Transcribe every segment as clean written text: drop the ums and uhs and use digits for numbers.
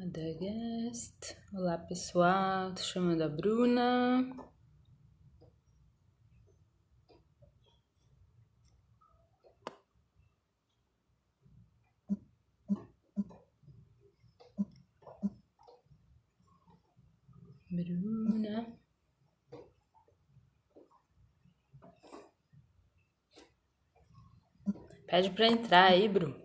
Other guest. Olá, pessoal. Tô chamando a Bruna. Bruna. Pede pra entrar aí, Bru.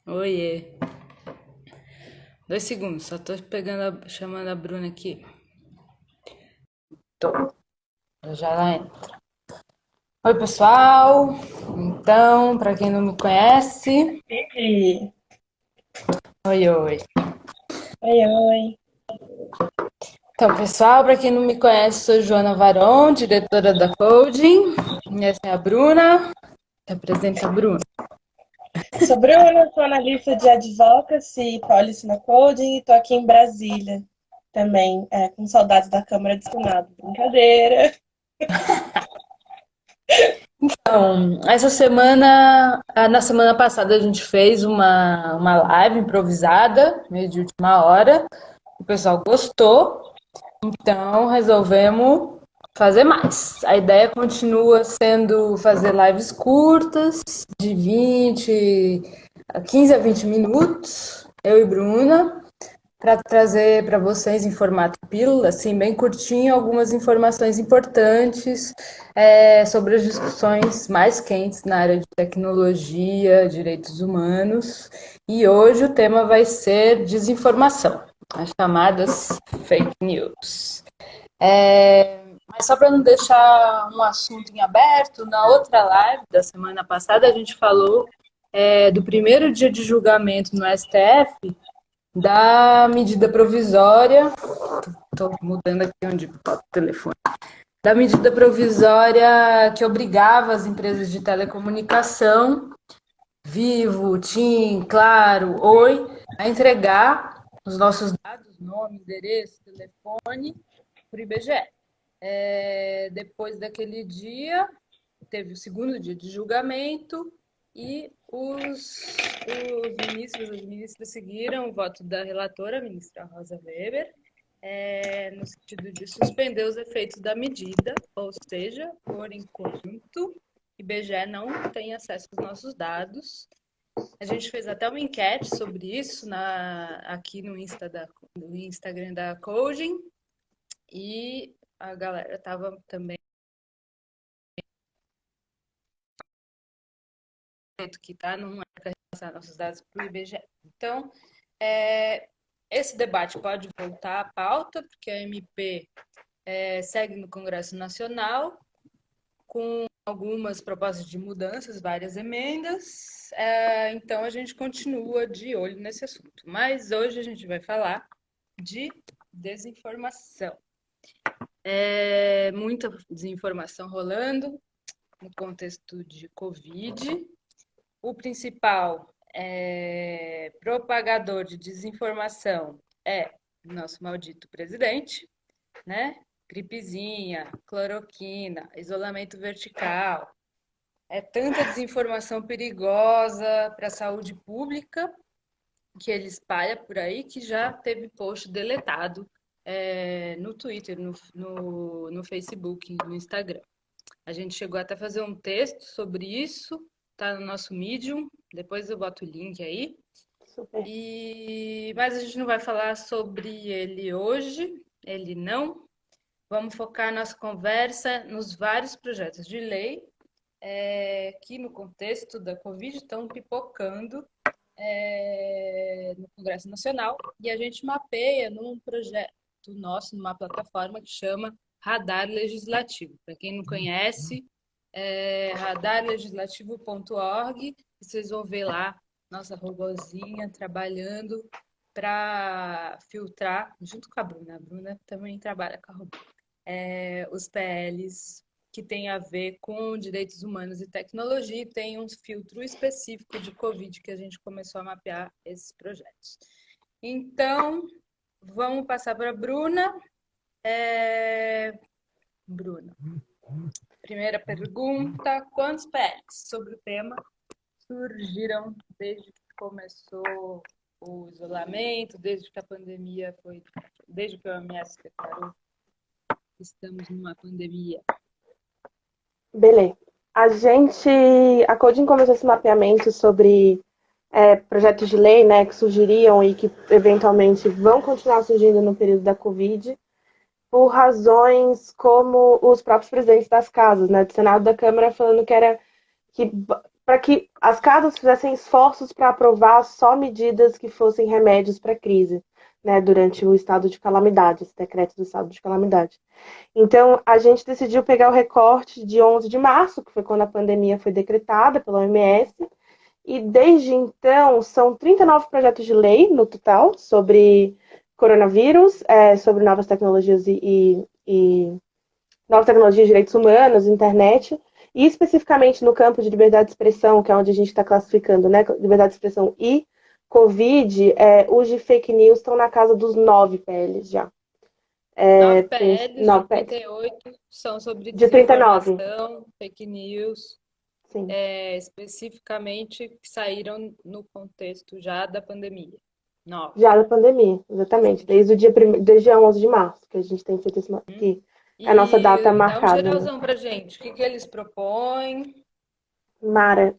Oiê. 2 segundos, só tô chamando a Bruna aqui. Tô. Já ela entra. Oi, pessoal. Então, pra quem não me conhece, Oi, oi, oi. oi. Então, pessoal, pra quem não me conhece, sou Joana Varon, diretora da Coding. E essa é a Bruna. Se apresenta a Bruna. Sou Bruna, sou analista de Advocacy e Policy na Coding e tô aqui em Brasília também, com saudades da Câmara de Senado. Brincadeira. Então, essa semana, na semana passada a gente fez uma live improvisada, meio de última hora. O pessoal gostou, então resolvemos fazer mais. A ideia continua sendo fazer lives curtas, de 15 a 20 minutos, eu e Bruna, para trazer para vocês em formato pílula, assim, bem curtinho, algumas informações importantes sobre as discussões mais quentes na área de tecnologia, direitos humanos. E hoje o tema vai ser desinformação, as chamadas fake news. Mas só para não deixar um assunto em aberto, na outra live da semana passada a gente falou do primeiro dia de julgamento no STF da medida provisória, estou mudando aqui onde bota o telefone, da medida provisória que obrigava as empresas de telecomunicação, Vivo, TIM, Claro, Oi, a entregar os nossos dados, nome, endereço, telefone, para o IBGE. Depois daquele dia, teve o segundo dia de julgamento e os ministros, as ministras seguiram o voto da relatora, a ministra Rosa Weber, no sentido de suspender os efeitos da medida, ou seja, por enquanto, IBGE não tem acesso aos nossos dados. A gente fez até uma enquete sobre isso aqui no Instagram da Coding e a galera estava também que está não é para repassar nossos dados para o IBGE. Então, esse debate pode voltar à pauta, porque a MP segue no Congresso Nacional, com algumas propostas de mudanças, várias emendas. Então, a gente continua de olho nesse assunto. Mas hoje a gente vai falar de desinformação. Muita desinformação rolando no contexto de Covid. O principal propagador de desinformação é o nosso maldito presidente, né? Gripezinha, cloroquina, isolamento vertical. É tanta desinformação perigosa para a saúde pública que ele espalha por aí que já teve post deletado no Twitter, no Facebook, no Instagram. A gente chegou até a fazer um texto sobre isso, tá no nosso Medium, depois eu boto o link aí. Super. Mas a gente não vai falar sobre ele hoje, ele não. Vamos focar nossa conversa nos vários projetos de lei que, no contexto da Covid, estão pipocando no Congresso Nacional. E a gente mapeia num projeto nosso, numa plataforma que chama Radar Legislativo. Para quem não conhece, radarlegislativo.org. Vocês vão ver lá nossa robozinha trabalhando para filtrar, junto com a Bruna. A Bruna também trabalha com a robô. Os PLs que tem a ver com direitos humanos e tecnologia, e tem um filtro específico de Covid que a gente começou a mapear esses projetos. Então, vamos passar para a Bruna. Bruna, primeira pergunta: quantos PLs sobre o tema surgiram desde que começou o isolamento, desde que a pandemia foi, desde que o OMS declarou que estamos numa pandemia? Beleza. A Coding começou esse mapeamento sobre projetos de lei, né, que surgiriam e que eventualmente vão continuar surgindo no período da Covid, por razões como os próprios presidentes das casas, né, do Senado e da Câmara, falando que era que para que as casas fizessem esforços para aprovar só medidas que fossem remédios para a crise, né, durante o estado de calamidade, esse decreto do estado de calamidade. Então, a gente decidiu pegar o recorte de 11 de março, que foi quando a pandemia foi decretada pela OMS, e desde então são 39 projetos de lei no total sobre coronavírus, sobre novas tecnologias e novas tecnologias de direitos humanos, internet, e especificamente no campo de liberdade de expressão, que é onde a gente está classificando, né? Liberdade de expressão e Covid, os de fake news estão na casa dos 9 PLs já. 9 Tem PLs, de 9 PLs. 38 são sobre De 39, desinformação, fake news, sim. especificamente que saíram no contexto já da pandemia. 9. Já da pandemia, exatamente. Desde a 11 de março, que a gente tem feito que é a nossa data E dá um marcada, né? geralzão pra gente. O que eles propõem? Mara,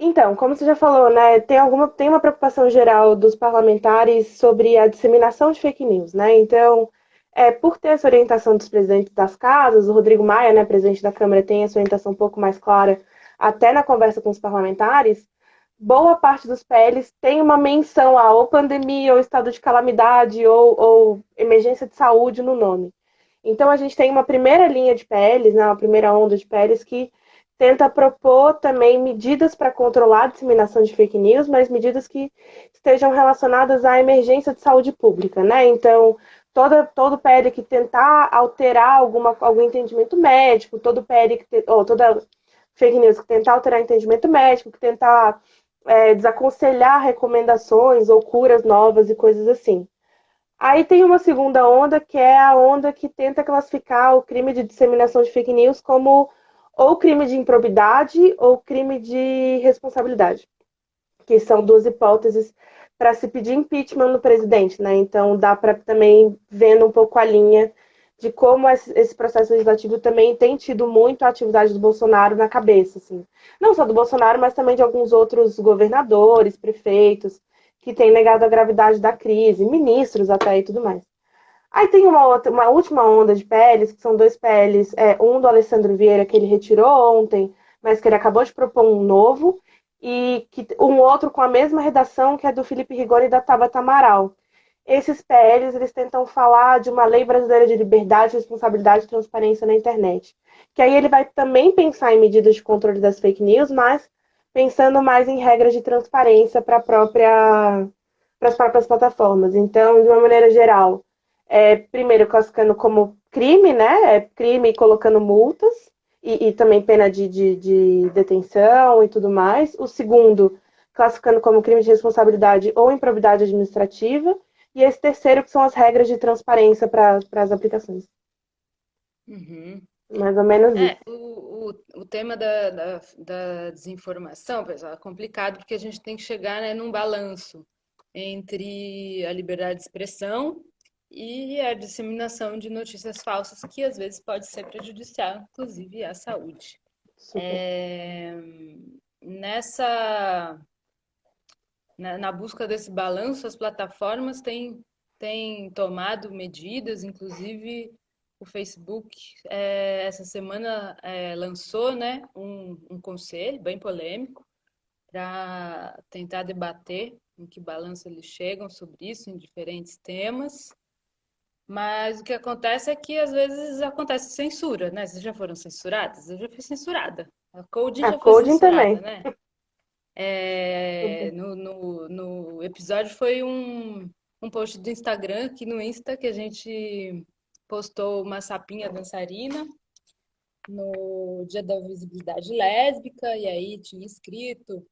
então, como você já falou, né, tem uma preocupação geral dos parlamentares sobre a disseminação de fake news, né? Então, por ter essa orientação dos presidentes das casas, o Rodrigo Maia, né, presidente da Câmara, tem essa orientação um pouco mais clara, até na conversa com os parlamentares, boa parte dos PLs tem uma menção a ou pandemia, ou estado de calamidade, ou emergência de saúde no nome. Então, a gente tem uma primeira linha de PLs, né, uma primeira onda de PLs que tenta propor também medidas para controlar a disseminação de fake news, mas medidas que estejam relacionadas à emergência de saúde pública, né? Então, todo PL que tentar alterar algum entendimento médico, todo PL ou toda fake news que tentar alterar entendimento médico, que tentar desaconselhar recomendações ou curas novas e coisas assim. Aí tem uma segunda onda, que é a onda que tenta classificar o crime de disseminação de fake news como ou crime de improbidade ou crime de responsabilidade, que são duas hipóteses para se pedir impeachment no presidente, né? Então dá para também vendo um pouco a linha de como esse processo legislativo também tem tido muito a atividade do Bolsonaro na cabeça, assim. Não só do Bolsonaro, mas também de alguns outros governadores, prefeitos, que têm negado a gravidade da crise, ministros até e tudo mais. Aí tem uma última onda de PLs, que são dois PLs, um do Alessandro Vieira, que ele retirou ontem, mas que ele acabou de propor um novo, e um outro com a mesma redação, que é do Felipe Rigoni e da Tabata Amaral. Esses PLs, eles tentam falar de uma lei brasileira de liberdade, responsabilidade e transparência na internet. Que aí ele vai também pensar em medidas de controle das fake news, mas pensando mais em regras de transparência para as próprias plataformas. Então, de uma maneira geral, primeiro classificando como crime, né? Crime colocando multas e também pena de detenção e tudo mais. O segundo, classificando como crime de responsabilidade ou improbidade administrativa. E esse terceiro, que são as regras de transparência para as aplicações. Uhum. Mais ou menos isso. O tema da desinformação, pessoal, é complicado porque a gente tem que chegar, né, num balanço entre a liberdade de expressão e a disseminação de notícias falsas, que às vezes pode ser prejudicial, inclusive, à saúde. Super. Nessa na busca desse balanço, as plataformas têm tomado medidas, inclusive o Facebook, essa semana, lançou, né, um conselho bem polêmico para tentar debater em que balanço eles chegam sobre isso, em diferentes temas. Mas o que acontece é que às vezes acontece censura, né? Vocês já foram censuradas? Eu já fui censurada. A Coding A já foi coding censurada, também. né? Super. No episódio foi um post do Instagram, aqui no Insta, que a gente postou uma sapinha dançarina no Dia da Visibilidade Lésbica, e aí tinha escrito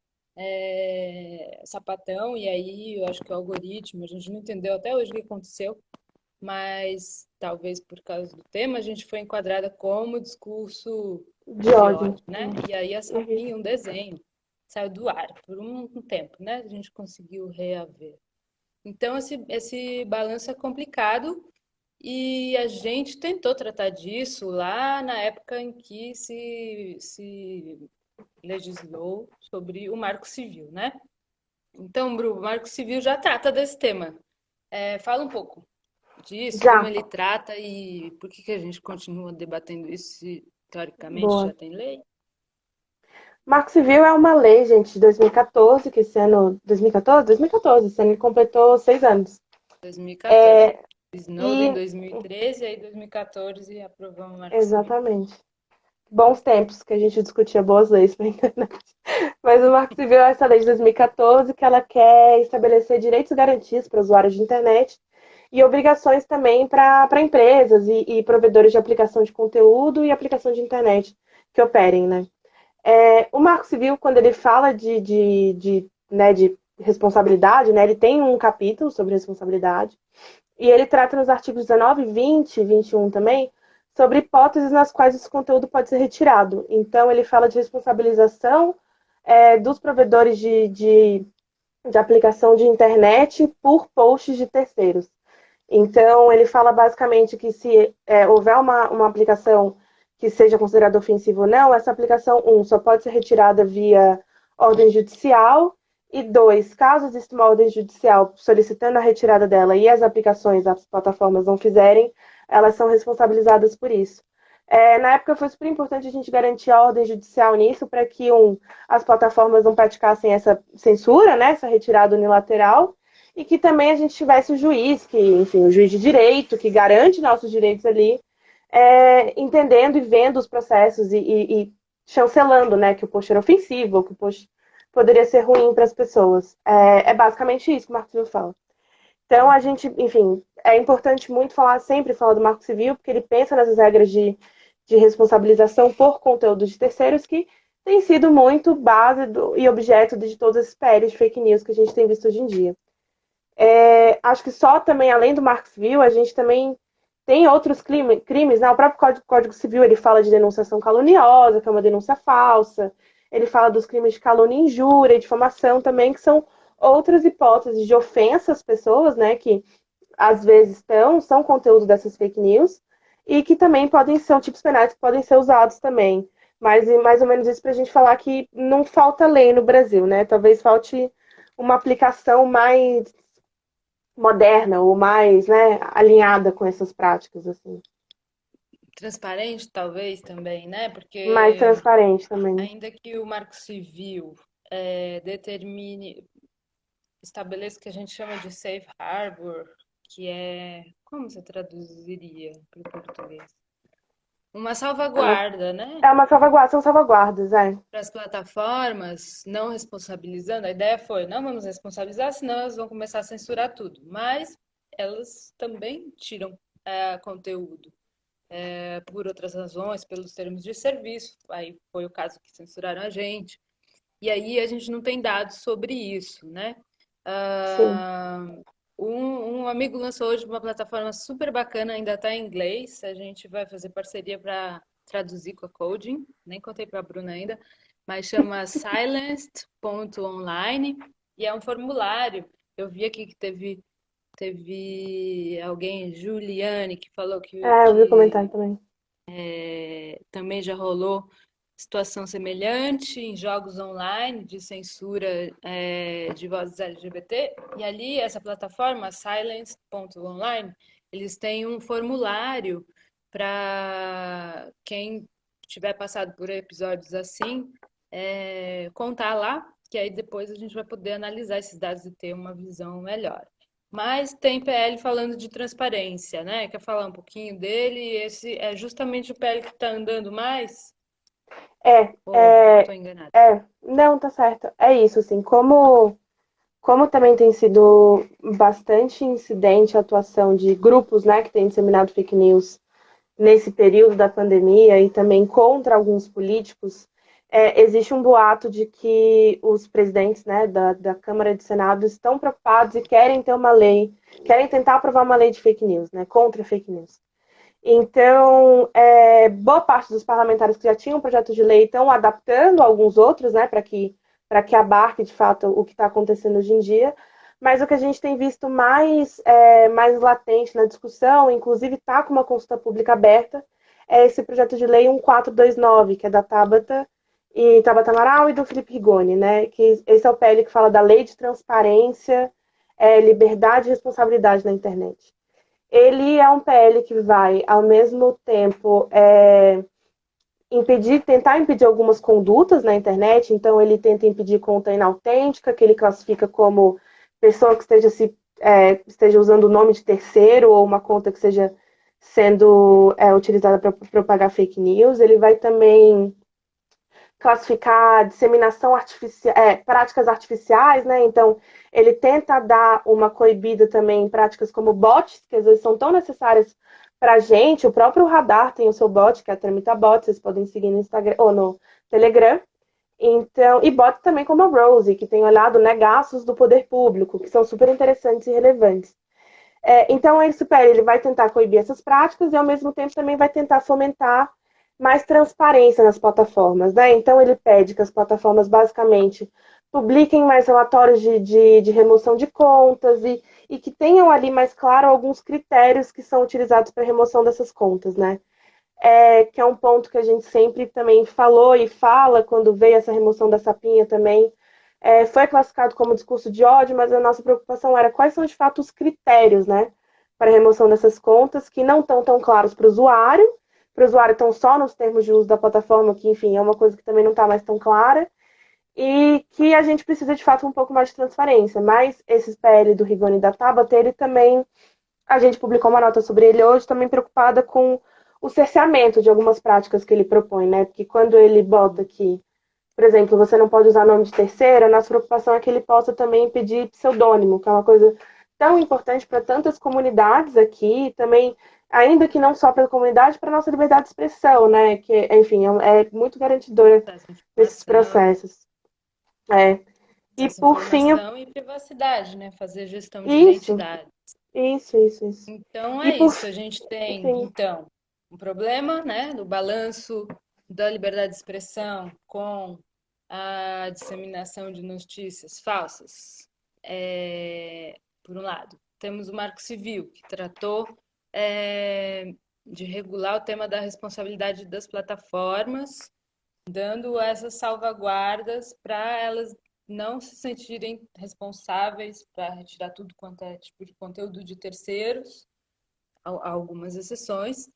sapatão, e aí eu acho que o algoritmo, a gente não entendeu até hoje o que aconteceu, mas talvez por causa do tema a gente foi enquadrada como discurso De de ódio. ódio, né? E aí a Uhum. sapinha, um desenho saiu do ar por um tempo, né? A gente conseguiu reaver. Então, esse balanço é complicado e a gente tentou tratar disso lá na época em que se legislou sobre o Marco Civil, né? Então, Bru, o Marco Civil já trata desse tema. Fala um pouco disso, como Já, ele trata e por que a gente continua debatendo isso se, teoricamente, boa. já tem lei? Marco Civil é uma lei, gente, de 2014, que esse ano. 2014? 2014, esse ano ele completou 6 anos. 2014. Snowden em E, 2013, aí 2014 aprovamos o Marco Civil. exatamente. Bons tempos que a gente discutia boas leis para a internet. Mas o Marco Civil é essa lei de 2014 que ela quer estabelecer direitos e garantias para usuários de internet e obrigações também para empresas e provedores de aplicação de conteúdo e aplicação de internet que operem, né? O Marco Civil, quando ele fala de responsabilidade, né, ele tem um capítulo sobre responsabilidade e ele trata nos artigos 19, 20 e 21 também sobre hipóteses nas quais esse conteúdo pode ser retirado. Então, ele fala de responsabilização dos provedores de aplicação de internet por posts de terceiros. Então, ele fala basicamente que se houver uma aplicação que seja considerada ofensiva ou não, essa aplicação, só pode ser retirada via ordem judicial, e dois, caso exista uma ordem judicial solicitando a retirada dela e as aplicações, as plataformas não fizerem, elas são responsabilizadas por isso. Na época foi super importante a gente garantir a ordem judicial nisso para que, as plataformas não praticassem essa censura, né, essa retirada unilateral, e que também a gente tivesse o juiz, que, enfim, o juiz de direito, que garante nossos direitos ali, entendendo e vendo os processos e chancelando, né, que o post era ofensivo, que o post poderia ser ruim para as pessoas. É basicamente isso que o Marco Civil fala. Então, a gente, enfim, é importante muito sempre falar do Marco Civil, porque ele pensa nessas regras de responsabilização por conteúdo de terceiros que tem sido muito base e objeto de todos esses PLs de fake news que a gente tem visto hoje em dia. Acho que só também, além do Marco Civil, a gente também tem outros crimes, né? O próprio Código Civil, ele fala de denunciação caluniosa, que é uma denúncia falsa. Ele fala dos crimes de calúnia e injúria e difamação também, que são outras hipóteses de ofensa às pessoas, né? Que às vezes são conteúdo dessas fake news e que também são tipos penais que podem ser usados também. Mas mais ou menos isso para a gente falar que não falta lei no Brasil, né? Talvez falte uma aplicação mais moderna ou mais, né, alinhada com essas práticas, assim. Transparente, talvez, também, né? Mais Porque transparente também. ainda que o Marco Civil determine, estabeleça o que a gente chama de safe harbor, que é, como você traduziria para o português? Uma salvaguarda, né? É uma salvaguarda, são salvaguardas, Para as plataformas, não responsabilizando, a ideia foi, não vamos responsabilizar, senão elas vão começar a censurar tudo. Mas elas também tiram conteúdo por outras razões, pelos termos de serviço. Aí foi o caso que censuraram a gente. E aí a gente não tem dados sobre isso, né? Sim. Um amigo lançou hoje uma plataforma super bacana, ainda está em inglês. A gente vai fazer parceria para traduzir com a Coding. Nem contei para a Bruna ainda, mas chama silenced.online e é um formulário. Eu vi aqui que teve alguém, Juliane, que falou Eu vi o comentário também. também já rolou situação semelhante em jogos online de censura de vozes LGBT. E ali, essa plataforma, silence.online, eles têm um formulário para quem tiver passado por episódios assim, contar lá, que aí depois a gente vai poder analisar esses dados e ter uma visão melhor. Mas tem PL falando de transparência, né? Quer falar um pouquinho dele? Esse é justamente o PL que está andando mais? É, Ou é, estou enganada? não, tá certo. É isso, assim, como também tem sido bastante incidente a atuação de grupos, né, que têm disseminado fake news nesse período da pandemia e também contra alguns políticos, existe um boato de que os presidentes, né, da Câmara e do Senado estão preocupados e querem ter uma lei, querem tentar aprovar uma lei de fake news, né, contra fake news. Então, boa parte dos parlamentares que já tinham projeto de lei estão adaptando alguns outros, né, para que para que abarque de fato o que está acontecendo hoje em dia. Mas o que a gente tem visto mais latente na discussão, inclusive está com uma consulta pública aberta, é esse projeto de lei 1429, que é da Tabata Amaral e do Felipe Rigoni, né? Que esse é o PL que fala da lei de transparência, liberdade e responsabilidade na internet. Ele é um PL que vai, ao mesmo tempo, tentar impedir algumas condutas na internet. Então, ele tenta impedir conta inautêntica, que ele classifica como pessoa que esteja usando o nome de terceiro ou uma conta que seja sendo utilizada para propagar fake news. Ele vai também classificar disseminação artificial, práticas artificiais, né? Então, ele tenta dar uma coibida também em práticas como bots, que às vezes são tão necessárias para a gente. O próprio Radar tem o seu bot, que é a Tramita Bot, vocês podem seguir no Instagram ou no Telegram. Então, e bots também como a Rose, que tem olhado, né, gastos do poder público, que são super interessantes e relevantes. Então, esse PL ele vai tentar coibir essas práticas e, ao mesmo tempo, também vai tentar fomentar mais transparência nas plataformas, né? Então, ele pede que as plataformas, basicamente, publiquem mais relatórios de remoção de contas e que tenham ali mais claro alguns critérios que são utilizados para remoção dessas contas, né? Que é um ponto que a gente sempre também falou e fala quando veio essa remoção da sapinha também. Foi classificado como discurso de ódio, mas a nossa preocupação era quais são de fato os critérios, né, para a remoção dessas contas que não estão tão claros para o usuário. Para o usuário estão só nos termos de uso da plataforma, que enfim é uma coisa que também não está mais tão clara, e que a gente precisa de fato um pouco mais de transparência. Mas esse PL do Rigoni e da Tabata, ele também, a gente publicou uma nota sobre ele hoje, também preocupada com o cerceamento de algumas práticas que ele propõe, né? Porque quando ele bota que, por exemplo, você não pode usar nome de terceira, a nossa preocupação é que ele possa também pedir pseudônimo, que é uma coisa tão importante para tantas comunidades aqui, também, ainda que não só para a comunidade, para a nossa liberdade de expressão, né? Que, enfim, é muito garantidora Acesso à nesses informação, processos. É. E acesso à por fim, informação e privacidade, né? Fazer gestão de isso, identidade. isso. Então E é por isso, a gente tem, fim, então, um problema, né, do balanço da liberdade de expressão com a disseminação de notícias falsas. Por um lado, temos o Marco Civil, que tratou de regular o tema da responsabilidade das plataformas, dando essas salvaguardas para elas não se sentirem responsáveis para retirar tudo quanto é tipo de conteúdo de terceiros, algumas exceções,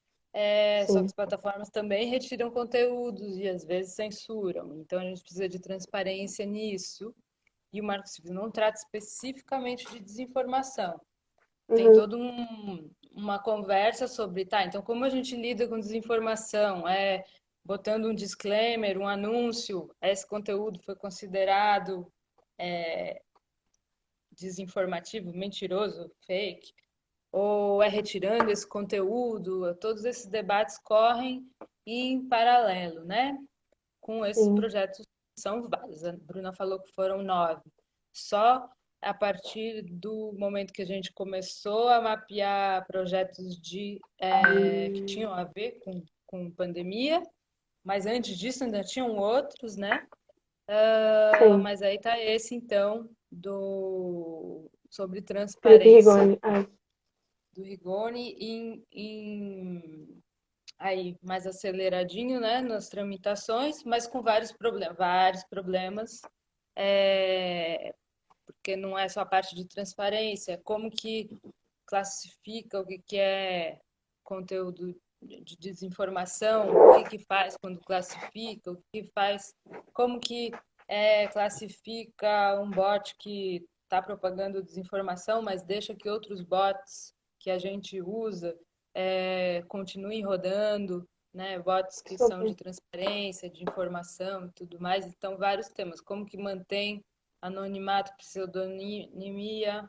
só que sim. as plataformas também retiram conteúdos e às vezes censuram. Então a gente precisa de transparência nisso. E o Marco Civil não trata especificamente de desinformação. Tem Uhum, uma conversa sobre, tá, então como a gente lida com desinformação? Botando um disclaimer, um anúncio, esse conteúdo foi considerado desinformativo, mentiroso, fake, ou retirando esse conteúdo? Todos esses debates correm em paralelo, né? Com esses sim, projetos, são vários. A Bruna falou que foram 9. Só a partir do momento que a gente começou a mapear projetos que tinham a ver com pandemia, mas antes disso ainda tinham outros, né? sim. Mas aí tá esse, então, sobre Felipe transparência Rigoni. Ah, do Rigoni aí mais aceleradinho, né, nas tramitações, mas com vários problemas, porque não é só a parte de transparência, como que classifica o que é conteúdo de desinformação, o que faz quando classifica, o que faz, como que classifica um bot que está propagando desinformação, mas deixa que outros bots que a gente usa continuem rodando, né? Bots que são de super. transparência, de informação e tudo mais. Então, vários temas. Como que mantém anonimato, pseudonimia.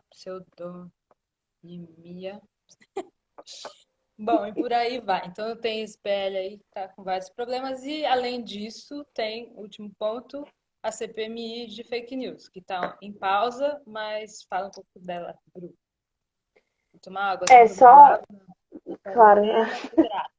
Bom, e por aí vai. Então, eu tenho esse PL aí que está com vários problemas. E, além disso, tem, último ponto, a CPMI de fake news, que está em pausa, mas fala um pouco dela, Bru. Vou tomar água, estou É tomando só, água, pego claro, até uma colherada.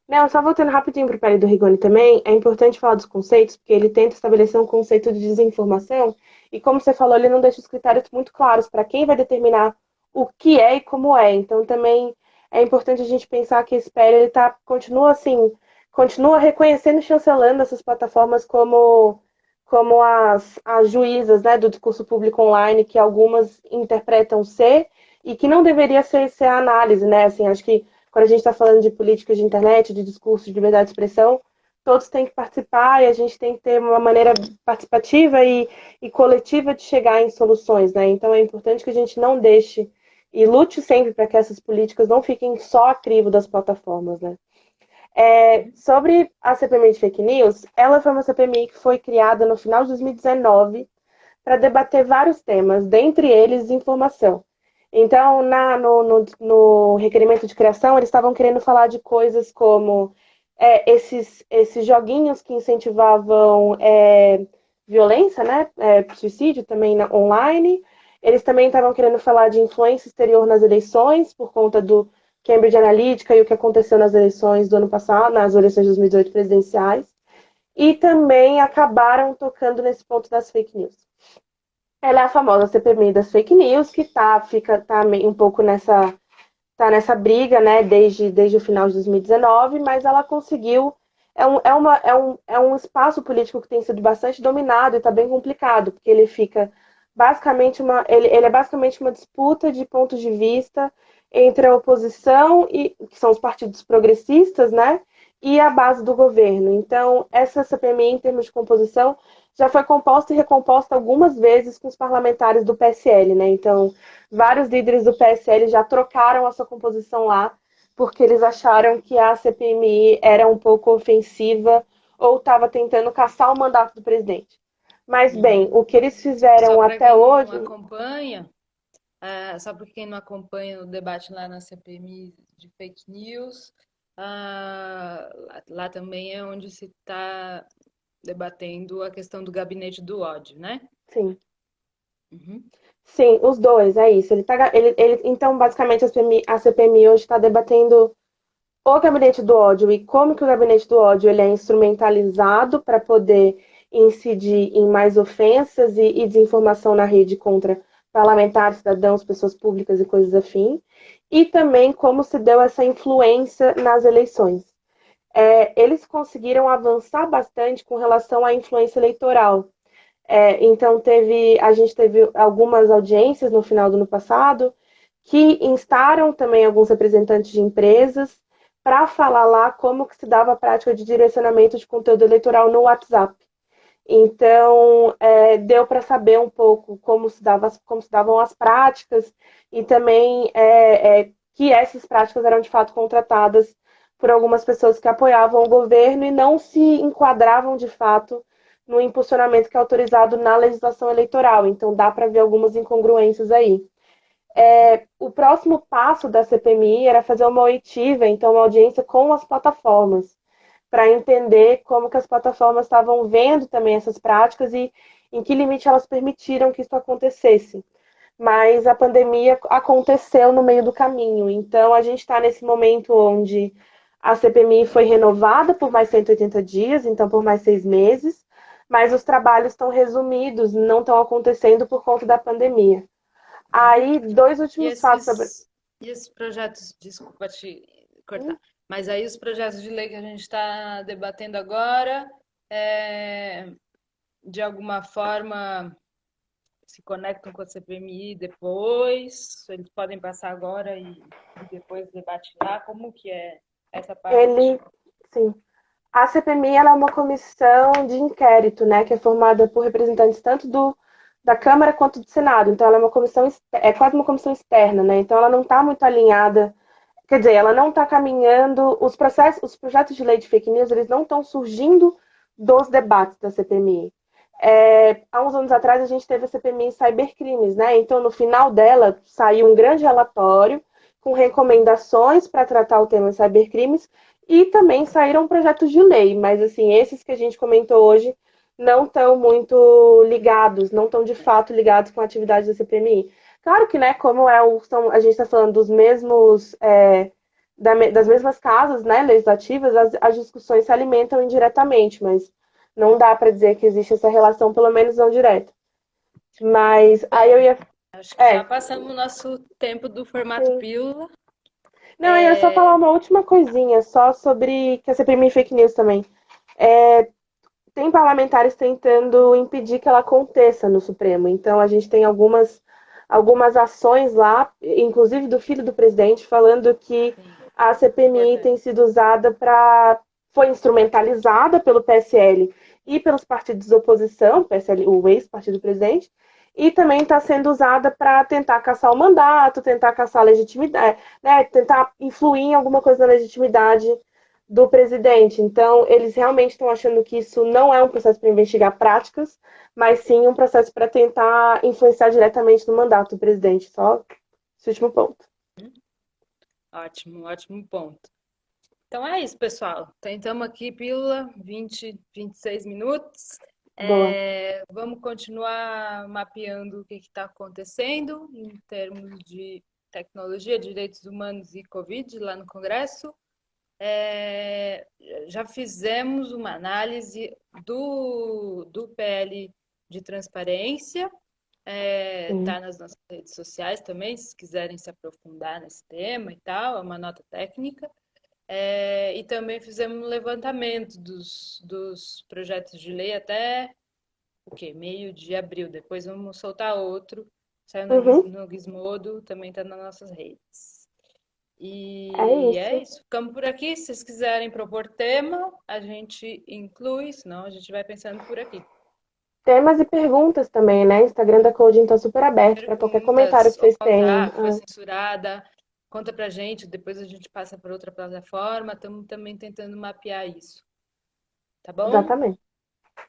Não, só voltando rapidinho para o pele do Rigoni também, é importante falar dos conceitos, porque ele tenta estabelecer um conceito de desinformação, e como você falou, ele não deixa os critérios muito claros para quem vai determinar o que é e como é. Então também é importante a gente pensar que esse PL ele continua assim, continua reconhecendo e chancelando essas plataformas como as juízas, né, do discurso público online, que algumas interpretam ser, e que não deveria ser a análise, né? Assim, acho que quando a gente está falando de políticas de internet, de discurso, de liberdade de expressão, todos têm que participar e a gente tem que ter uma maneira participativa e coletiva de chegar em soluções, né? Então é importante que a gente não deixe e lute sempre para que essas políticas não fiquem só a crivo das plataformas, né? Sobre a CPMI de fake news, ela foi uma CPMI que foi criada no final de 2019 para debater vários temas, dentre eles informação. Então, no requerimento de criação, eles estavam querendo falar de coisas como esses joguinhos que incentivavam violência, né? Suicídio também online. Eles também estavam querendo falar de influência exterior nas eleições, por conta do Cambridge Analytica e o que aconteceu nas eleições do ano passado, nas eleições de 2018 presidenciais. E também acabaram tocando nesse ponto das fake news. Ela é a famosa CPMI das fake news, que tá meio um pouco nessa briga, né, desde o final de 2019, mas ela conseguiu. É um espaço político que tem sido bastante dominado e está bem complicado, porque ele fica basicamente ele é basicamente uma disputa de pontos de vista entre a oposição, que são os partidos progressistas, né, e a base do governo. Então, essa CPMI, em termos de composição, já foi composta e recomposta algumas vezes com os parlamentares do PSL, né? Então, vários líderes do PSL já trocaram a sua composição lá, porque eles acharam que a CPMI era um pouco ofensiva ou estava tentando caçar o mandato do presidente. Mas, bem, Uhum. o que eles Só fizeram para até quem não hoje. acompanha, só para quem não acompanha o debate lá na CPMI de fake news, lá também é onde se está debatendo a questão do gabinete do ódio, né? Sim, Uhum. sim, os dois, é isso. Então, basicamente, a CPMI hoje está debatendo o gabinete do ódio e como que o gabinete do ódio ele é instrumentalizado para poder incidir em mais ofensas e desinformação na rede contra parlamentares, cidadãos, pessoas públicas e coisas afim, e também como se deu essa influência nas eleições. Eles conseguiram avançar bastante com relação à influência eleitoral. Então a gente teve algumas audiências no final do ano passado que instaram também alguns representantes de empresas para falar lá como que se dava a prática de direcionamento de conteúdo eleitoral no WhatsApp. Então, deu para saber um pouco como se davam as práticas e também que essas práticas eram de fato contratadas por algumas pessoas que apoiavam o governo e não se enquadravam de fato no impulsionamento que é autorizado na legislação eleitoral. Então, dá para ver algumas incongruências aí. O próximo passo da CPMI era fazer uma oitiva, então uma audiência com as plataformas, para entender como que as plataformas estavam vendo também essas práticas e em que limite elas permitiram que isso acontecesse. Mas a pandemia aconteceu no meio do caminho, então a gente está nesse momento onde a CPMI foi renovada por mais 180 dias, então por mais 6 meses, mas os trabalhos estão resumidos, não estão acontecendo por conta da pandemia. Uhum. Aí, dois E últimos fatos sobre. esses projetos, desculpa te cortar, mas aí os projetos de lei que a gente está debatendo agora, é, de alguma forma se conectam com a CPMI depois, eles podem passar agora e depois debate lá, como que é essa parte? Ele, sim. A CPMI ela é uma comissão de inquérito, né, que é formada por representantes tanto da Câmara quanto do Senado. Então, ela é uma comissão, é quase uma comissão externa, né? Então, ela não está muito alinhada, quer dizer, ela não está caminhando. Os projetos de lei de fake news, eles não estão surgindo dos debates da CPMI. Há uns anos atrás, a gente teve a CPMI em cybercrimes, né? Então, no final dela, saiu um grande relatório com recomendações para tratar o tema de cybercrimes e também saíram projetos de lei, mas assim, esses que a gente comentou hoje não estão muito ligados, não estão de fato ligados com a atividade da CPMI. Claro que, né, como a gente está falando dos mesmos das mesmas casas, né, legislativas, as discussões se alimentam indiretamente, mas não dá para dizer que existe essa relação, pelo menos não direta. Mas aí eu ia. Acho que já É, passamos o nosso tempo do formato sim. pílula. Não, eu ia só falar uma última coisinha, só sobre que a CPMI fake news também. Tem parlamentares tentando impedir que ela aconteça no Supremo. Então, a gente tem algumas ações lá, inclusive do filho do presidente, falando que Sim, a CPMI importante. tem sido usada para. Foi instrumentalizada pelo PSL e pelos partidos de oposição, PSL, o ex-partido do presidente, e também está sendo usada para tentar caçar o mandato, tentar caçar a legitimidade, né, tentar influir em alguma coisa na legitimidade do presidente. Então, eles realmente estão achando que isso não é um processo para investigar práticas, mas sim um processo para tentar influenciar diretamente no mandato do presidente. Só esse último ponto. Ótimo, ótimo ponto. Então é isso, pessoal. Tentamos aqui, pílula, 20, 26 minutos. Boa. Vamos continuar mapeando o que está acontecendo em termos de tecnologia, direitos humanos e Covid lá no Congresso. Já fizemos uma análise do PL de transparência, Sim. tá nas nossas redes sociais também, se quiserem se aprofundar nesse tema e tal, é uma nota técnica. E também fizemos um levantamento dos projetos de lei até o quê? Meio de abril. Depois vamos soltar outro. Saiu Uhum. no Gizmodo, também está nas nossas redes. É E é isso. isso. Ficamos por aqui. Se vocês quiserem propor tema, a gente inclui, senão a gente vai pensando por aqui. Temas e perguntas também, né? Instagram da Coding está super aberto para qualquer comentário Perguntas, que ou vocês qual tenham. tá, foi censurada, conta pra gente, depois a gente passa para outra plataforma. Estamos também tentando mapear isso. Tá bom? Exatamente.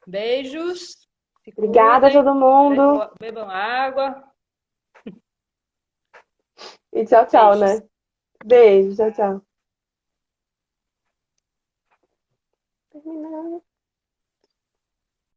Beijos, se Obrigada a cuidem, todo mundo. bebam água. E tchau, tchau, Beijos. né? Beijo, tchau, tchau. Terminando.